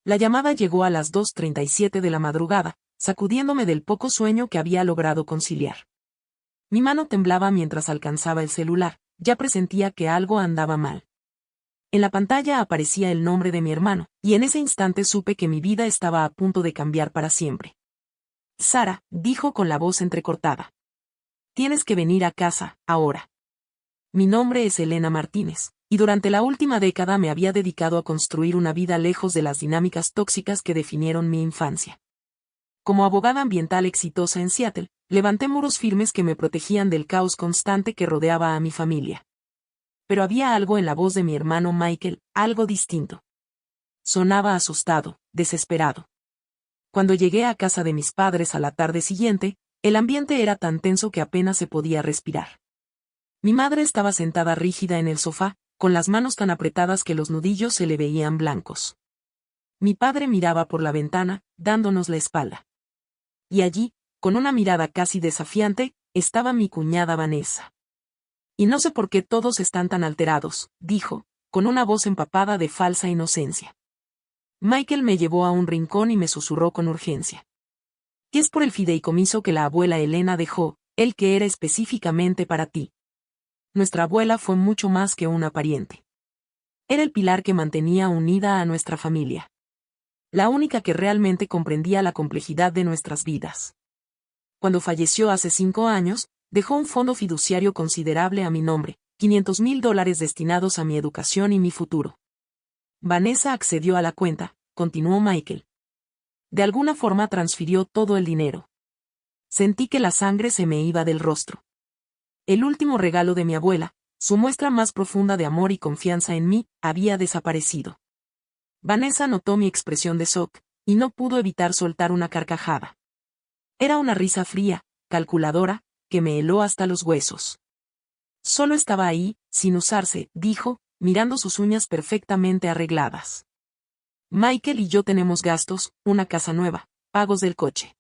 La llamada llegó a las 2:37 de la madrugada, sacudiéndome del poco sueño que había logrado conciliar. Mi mano temblaba mientras alcanzaba el celular, ya presentía que algo andaba mal. En la pantalla aparecía el nombre de mi hermano, y en ese instante supe que mi vida estaba a punto de cambiar para siempre. Sara, dijo con la voz entrecortada. Tienes que venir a casa, ahora. Mi nombre es Elena Martínez, y durante la última década me había dedicado a construir una vida lejos de las dinámicas tóxicas que definieron mi infancia. Como abogada ambiental exitosa en Seattle, levanté muros firmes que me protegían del caos constante que rodeaba a mi familia. Pero había algo en la voz de mi hermano Michael, algo distinto. Sonaba asustado, desesperado. Cuando llegué a casa de mis padres a la tarde siguiente, el ambiente era tan tenso que apenas se podía respirar. Mi madre estaba sentada rígida en el sofá, con las manos tan apretadas que los nudillos se le veían blancos. Mi padre miraba por la ventana, dándonos la espalda. Y allí, con una mirada casi desafiante, estaba mi cuñada Vanessa. Y no sé por qué todos están tan alterados, dijo, con una voz empapada de falsa inocencia. Michael me llevó a un rincón y me susurró con urgencia. ¿Qué es por el fideicomiso que la abuela Elena dejó, el que era específicamente para ti? Nuestra abuela fue mucho más que una pariente. Era el pilar que mantenía unida a nuestra familia. La única que realmente comprendía la complejidad de nuestras vidas. Cuando falleció hace 5 años, dejó un fondo fiduciario considerable a mi nombre, $500,000 destinados a mi educación y mi futuro. Vanessa accedió a la cuenta, continuó Michael. De alguna forma transfirió todo el dinero. Sentí que la sangre se me iba del rostro. El último regalo de mi abuela, su muestra más profunda de amor y confianza en mí, había desaparecido. Vanessa notó mi expresión de shock, y no pudo evitar soltar una carcajada. Era una risa fría, calculadora, que me heló hasta los huesos. Solo estaba ahí, sin usarse, dijo, mirando sus uñas perfectamente arregladas. Michael y yo tenemos gastos, una casa nueva, pagos del coche.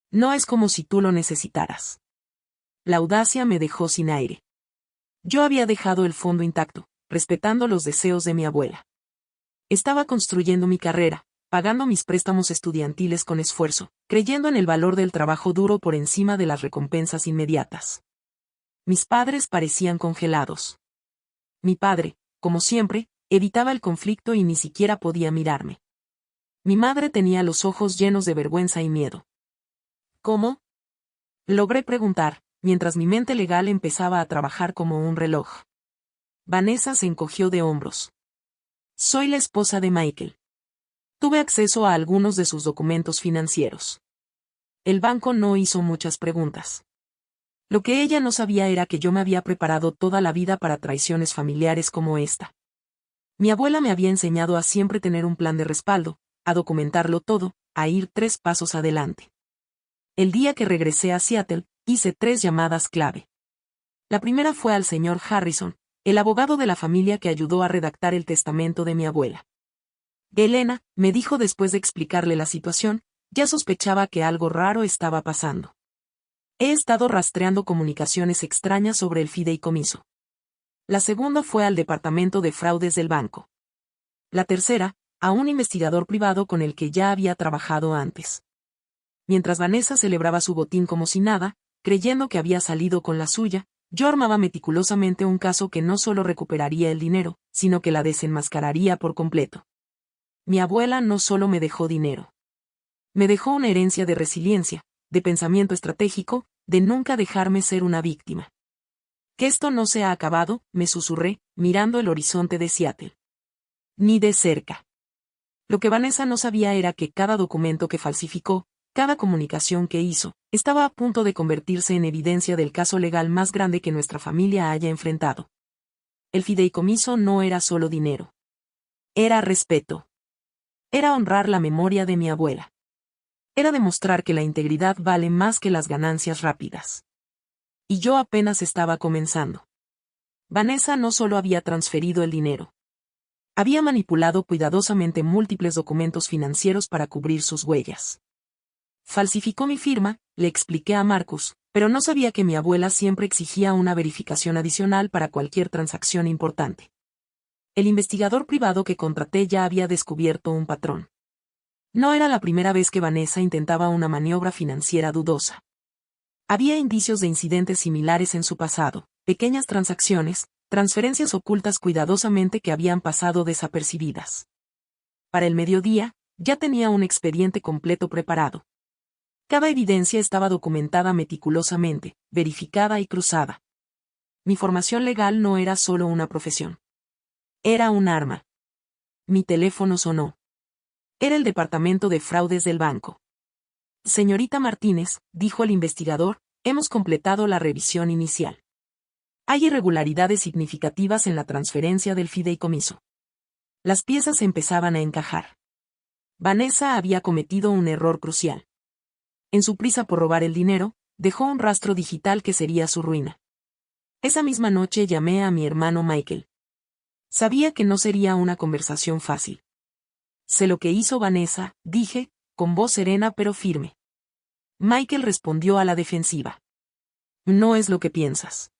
No es como si tú lo necesitaras. La audacia me dejó sin aire. Yo había dejado el fondo intacto, respetando los deseos de mi abuela. Estaba construyendo mi carrera, pagando mis préstamos estudiantiles con esfuerzo, creyendo en el valor del trabajo duro por encima de las recompensas inmediatas. Mis padres parecían congelados. Mi padre, como siempre, evitaba el conflicto y ni siquiera podía mirarme. Mi madre tenía los ojos llenos de vergüenza y miedo. ¿Cómo? Logré preguntar, mientras mi mente legal empezaba a trabajar como un reloj. Vanessa se encogió de hombros. Soy la esposa de Michael. Tuve acceso a algunos de sus documentos financieros. El banco no hizo muchas preguntas. Lo que ella no sabía era que yo me había preparado toda la vida para traiciones familiares como esta. Mi abuela me había enseñado a siempre tener un plan de respaldo, a documentarlo todo, a ir 3 pasos adelante. El día que regresé a Seattle, hice 3 llamadas clave. La primera fue al señor Harrison, el abogado de la familia que ayudó a redactar el testamento de mi abuela. Elena, me dijo después de explicarle la situación, ya sospechaba que algo raro estaba pasando. He estado rastreando comunicaciones extrañas sobre el fideicomiso. La segunda fue al departamento de fraudes del banco. La tercera, a un investigador privado con el que ya había trabajado antes. Mientras Vanessa celebraba su botín como si nada, creyendo que había salido con la suya, yo armaba meticulosamente un caso que no solo recuperaría el dinero, sino que la desenmascararía por completo. Mi abuela no solo me dejó dinero. Me dejó una herencia de resiliencia, de pensamiento estratégico, de nunca dejarme ser una víctima. Que esto no se ha acabado, me susurré, mirando el horizonte de Seattle. Ni de cerca. Lo que Vanessa no sabía era que cada documento que falsificó, cada comunicación que hizo, estaba a punto de convertirse en evidencia del caso legal más grande que nuestra familia haya enfrentado. El fideicomiso no era solo dinero. Era respeto. Era honrar la memoria de mi abuela. Era demostrar que la integridad vale más que las ganancias rápidas. Y yo apenas estaba comenzando. Vanessa no solo había transferido el dinero. Había manipulado cuidadosamente múltiples documentos financieros para cubrir sus huellas. Falsificó mi firma, le expliqué a Marcus, pero no sabía que mi abuela siempre exigía una verificación adicional para cualquier transacción importante. El investigador privado que contraté ya había descubierto un patrón. No era la primera vez que Vanessa intentaba una maniobra financiera dudosa. Había indicios de incidentes similares en su pasado, pequeñas transacciones, transferencias ocultas cuidadosamente que habían pasado desapercibidas. Para el mediodía, ya tenía un expediente completo preparado. Cada evidencia estaba documentada meticulosamente, verificada y cruzada. Mi formación legal no era solo una profesión. Era un arma. Mi teléfono sonó. Era el departamento de fraudes del banco. Señorita Martínez, dijo el investigador, hemos completado la revisión inicial. Hay irregularidades significativas en la transferencia del fideicomiso. Las piezas empezaban a encajar. Vanessa había cometido un error crucial. En su prisa por robar el dinero, dejó un rastro digital que sería su ruina. Esa misma noche llamé a mi hermano Michael. Sabía que no sería una conversación fácil. Sé lo que hizo Vanessa, dije, con voz serena pero firme. Michael respondió a la defensiva. No es lo que piensas.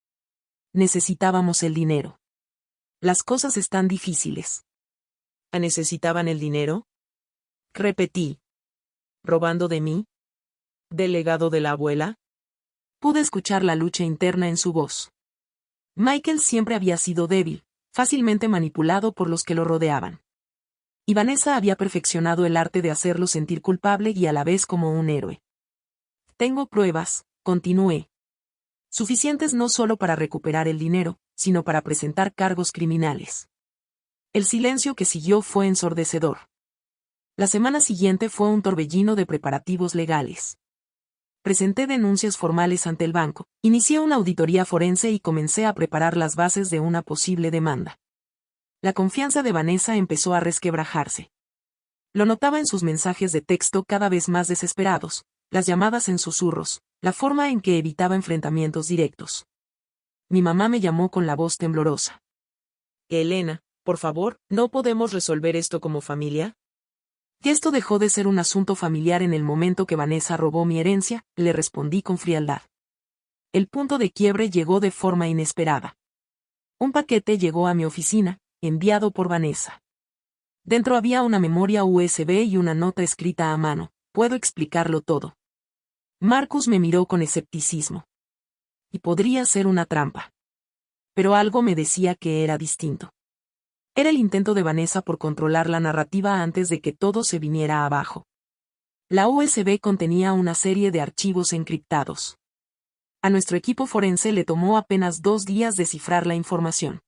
Necesitábamos el dinero. Las cosas están difíciles. ¿Necesitaban el dinero? Repetí. ¿Robando de mí? ¿Del legado de la abuela? Pude escuchar la lucha interna en su voz. Michael siempre había sido débil, fácilmente manipulado por los que lo rodeaban. Y Vanessa había perfeccionado el arte de hacerlo sentir culpable y a la vez como un héroe. Tengo pruebas, continué. Suficientes no solo para recuperar el dinero, sino para presentar cargos criminales. El silencio que siguió fue ensordecedor. La semana siguiente fue un torbellino de preparativos legales. Presenté denuncias formales ante el banco, inicié una auditoría forense y comencé a preparar las bases de una posible demanda. La confianza de Vanessa empezó a resquebrajarse. Lo notaba en sus mensajes de texto cada vez más desesperados, las llamadas en susurros, la forma en que evitaba enfrentamientos directos. Mi mamá me llamó con la voz temblorosa. Elena, por favor, ¿no podemos resolver esto como familia? Y esto dejó de ser un asunto familiar en el momento que Vanessa robó mi herencia, le respondí con frialdad. El punto de quiebre llegó de forma inesperada. Un paquete llegó a mi oficina, enviado por Vanessa. Dentro había una memoria USB y una nota escrita a mano. Puedo explicarlo todo. Marcus me miró con escepticismo. Y podría ser una trampa. Pero algo me decía que era distinto. Era el intento de Vanessa por controlar la narrativa antes de que todo se viniera abajo. La USB contenía una serie de archivos encriptados. A nuestro equipo forense le tomó apenas 2 días descifrar la información.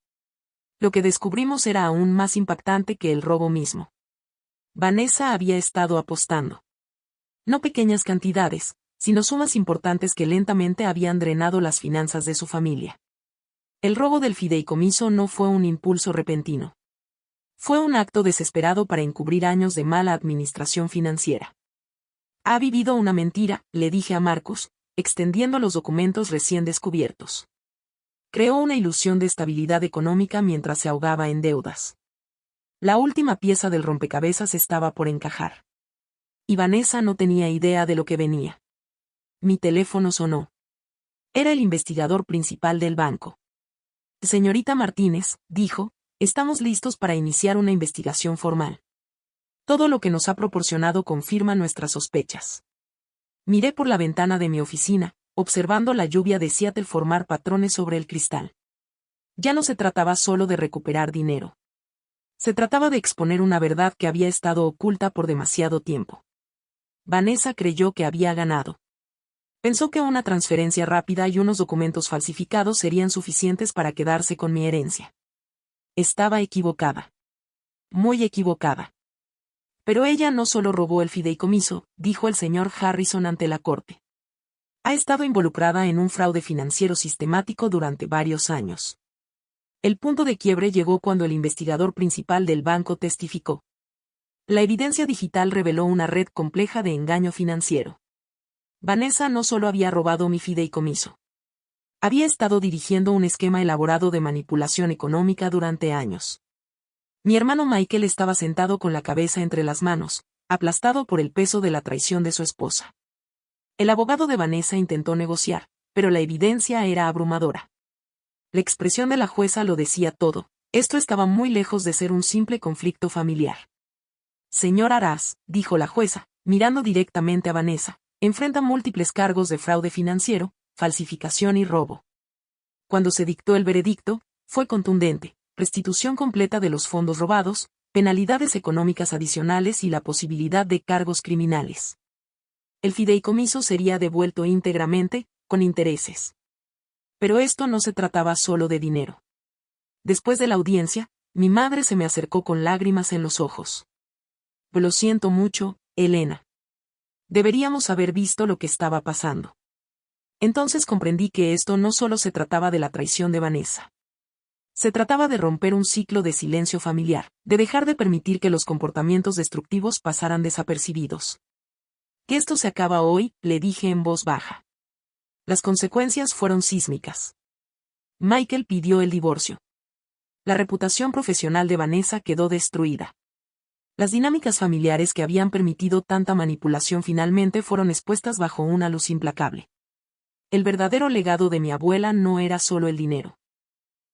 Lo que descubrimos era aún más impactante que el robo mismo. Vanessa había estado apostando. No pequeñas cantidades, sino sumas importantes que lentamente habían drenado las finanzas de su familia. El robo del fideicomiso no fue un impulso repentino. Fue un acto desesperado para encubrir años de mala administración financiera. Ha vivido una mentira, le dije a Marcus, extendiendo los documentos recién descubiertos. Creó una ilusión de estabilidad económica mientras se ahogaba en deudas. La última pieza del rompecabezas estaba por encajar. Y Vanessa no tenía idea de lo que venía. Mi teléfono sonó. Era el investigador principal del banco. Señorita Martínez, dijo, estamos listos para iniciar una investigación formal. Todo lo que nos ha proporcionado confirma nuestras sospechas. Miré por la ventana de mi oficina, observando la lluvia de Seattle formar patrones sobre el cristal. Ya no se trataba solo de recuperar dinero. Se trataba de exponer una verdad que había estado oculta por demasiado tiempo. Vanessa creyó que había ganado. Pensó que una transferencia rápida y unos documentos falsificados serían suficientes para quedarse con mi herencia. Estaba equivocada. Muy equivocada. Pero ella no solo robó el fideicomiso, dijo el señor Harrison ante la corte. Ha estado involucrada en un fraude financiero sistemático durante varios años. El punto de quiebre llegó cuando el investigador principal del banco testificó. La evidencia digital reveló una red compleja de engaño financiero. Vanessa no solo había robado mi fideicomiso. Había estado dirigiendo un esquema elaborado de manipulación económica durante años. Mi hermano Michael estaba sentado con la cabeza entre las manos, aplastado por el peso de la traición de su esposa. El abogado de Vanessa intentó negociar, pero la evidencia era abrumadora. La expresión de la jueza lo decía todo, esto estaba muy lejos de ser un simple conflicto familiar. Señor Arás, dijo la jueza, mirando directamente a Vanessa, enfrenta múltiples cargos de fraude financiero, falsificación y robo. Cuando se dictó el veredicto, fue contundente: restitución completa de los fondos robados, penalidades económicas adicionales y la posibilidad de cargos criminales. El fideicomiso sería devuelto íntegramente, con intereses. Pero esto no se trataba solo de dinero. Después de la audiencia, mi madre se me acercó con lágrimas en los ojos. Lo siento mucho, Elena. Deberíamos haber visto lo que estaba pasando. Entonces comprendí que esto no solo se trataba de la traición de Vanessa. Se trataba de romper un ciclo de silencio familiar, de dejar de permitir que los comportamientos destructivos pasaran desapercibidos. Que esto se acaba hoy, le dije en voz baja. Las consecuencias fueron sísmicas. Michael pidió el divorcio. La reputación profesional de Vanessa quedó destruida. Las dinámicas familiares que habían permitido tanta manipulación finalmente fueron expuestas bajo una luz implacable. El verdadero legado de mi abuela no era solo el dinero.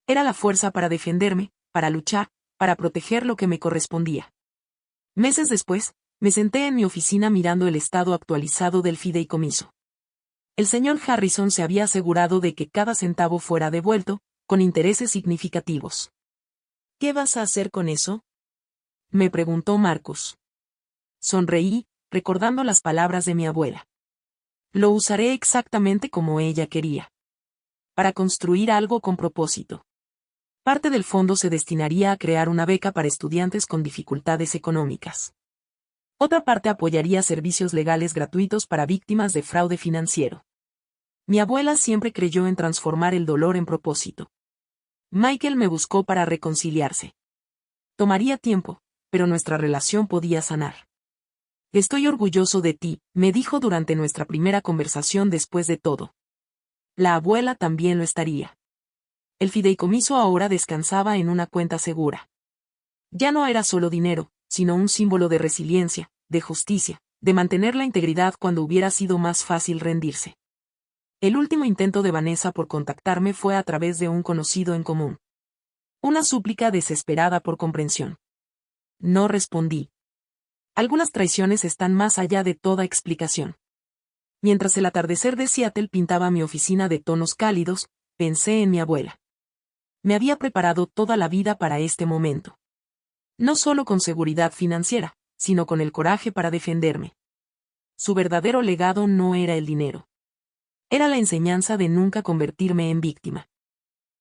Era la fuerza para defenderme, para luchar, para proteger lo que me correspondía. Meses después, me senté en mi oficina mirando el estado actualizado del fideicomiso. El señor Harrison se había asegurado de que cada centavo fuera devuelto, con intereses significativos. ¿Qué vas a hacer con eso?, me preguntó Marcus. Sonreí, recordando las palabras de mi abuela. Lo usaré exactamente como ella quería. Para construir algo con propósito. Parte del fondo se destinaría a crear una beca para estudiantes con dificultades económicas. Otra parte apoyaría servicios legales gratuitos para víctimas de fraude financiero. Mi abuela siempre creyó en transformar el dolor en propósito. Michael me buscó para reconciliarse. Tomaría tiempo, pero nuestra relación podía sanar. Estoy orgulloso de ti, me dijo durante nuestra primera conversación después de todo. La abuela también lo estaría. El fideicomiso ahora descansaba en una cuenta segura. Ya no era solo dinero, sino un símbolo de resiliencia, de justicia, de mantener la integridad cuando hubiera sido más fácil rendirse. El último intento de Vanessa por contactarme fue a través de un conocido en común. Una súplica desesperada por comprensión. No respondí. Algunas traiciones están más allá de toda explicación. Mientras el atardecer de Seattle pintaba mi oficina de tonos cálidos, pensé en mi abuela. Me había preparado toda la vida para este momento. No solo con seguridad financiera, sino con el coraje para defenderme. Su verdadero legado no era el dinero. Era la enseñanza de nunca convertirme en víctima.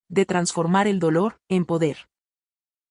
De transformar el dolor en poder.